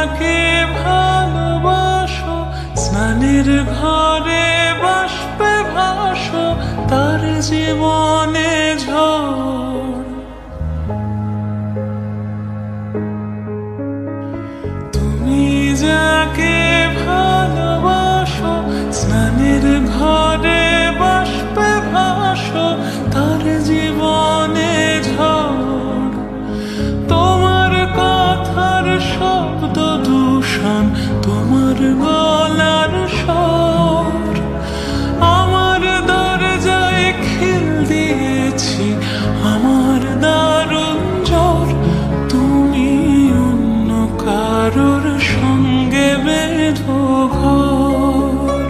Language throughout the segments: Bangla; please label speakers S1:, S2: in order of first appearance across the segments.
S1: যাকে ভালোবাসো স্নানের ঘরে বাষ্পে ভাসো তার জীবনে ঝড়। তুমি যাকে ভালোবাসো স্নানের ঘরে বাষ্পে ভাসো তার জীবনে ঝড়। তোমার কথার শব্দ দূষণ, তোমার গলার স্বর আমার দরজায় খিল দিয়েছি, আমার দারুণ জ্বর। তুমি অন্য কারোর সঙ্গে বেঁধো ঘর,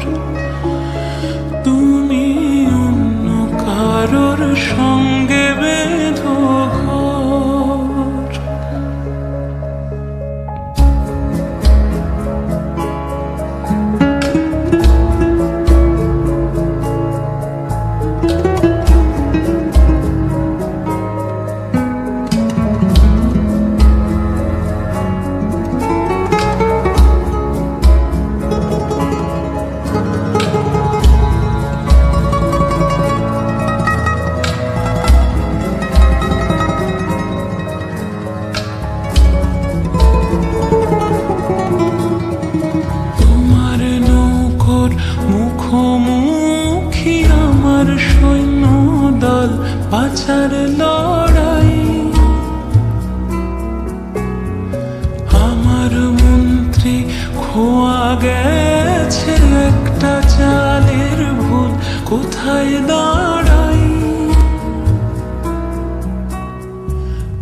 S1: তুমি অন্য কারোর সঙ্গে বেঁধো ঘর। মুখোমুখি আমার সৈন্য দল বাঁচার লড়াই, আমার মন্ত্রী খোয়া গেছে একটা চালের ভুল কোথায় দাঁড়াই।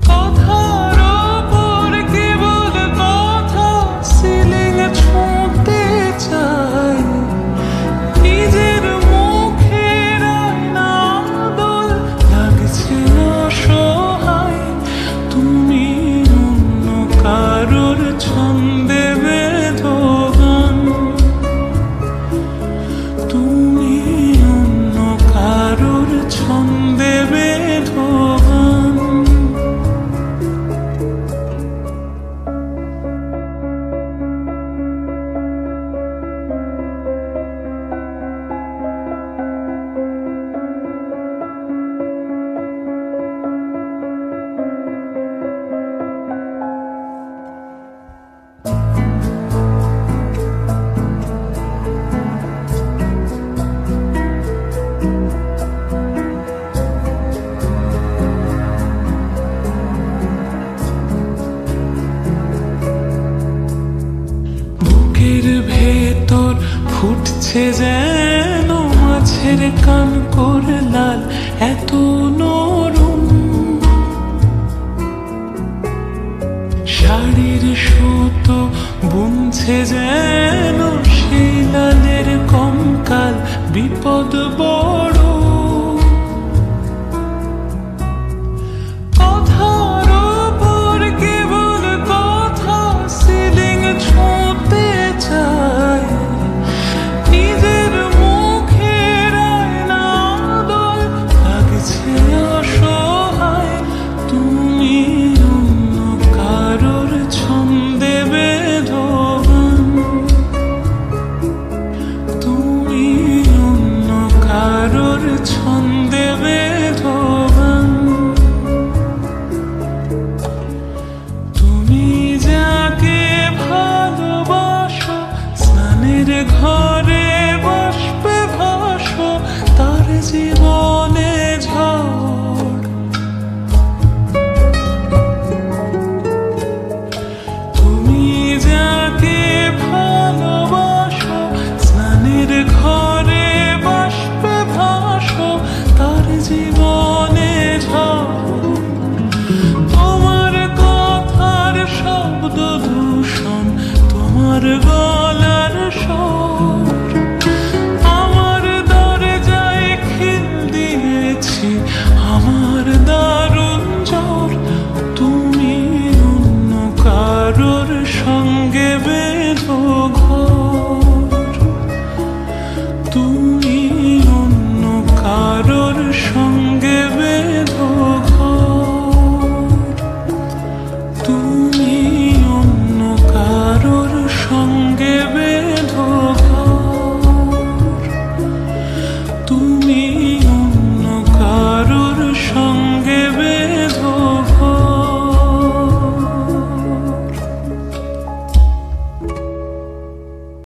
S1: কথার ওপর কেবল কথা সিলিং ছুঁতে চাই, নিজের মুখের আয়না দোল লাগছে অসহায়। তুমি অন্য কারোর ছন্দে বেঁধো গান, তুমি অন্য কারোর ছন্দে বেঁধো গান। বুকের ভেতর ফুটছে যেন মাছের কান করে লাল, এত নরম শাড়ির সুতো বুনছে যেন সেই লালের কঙ্কাল। বিপদ বড়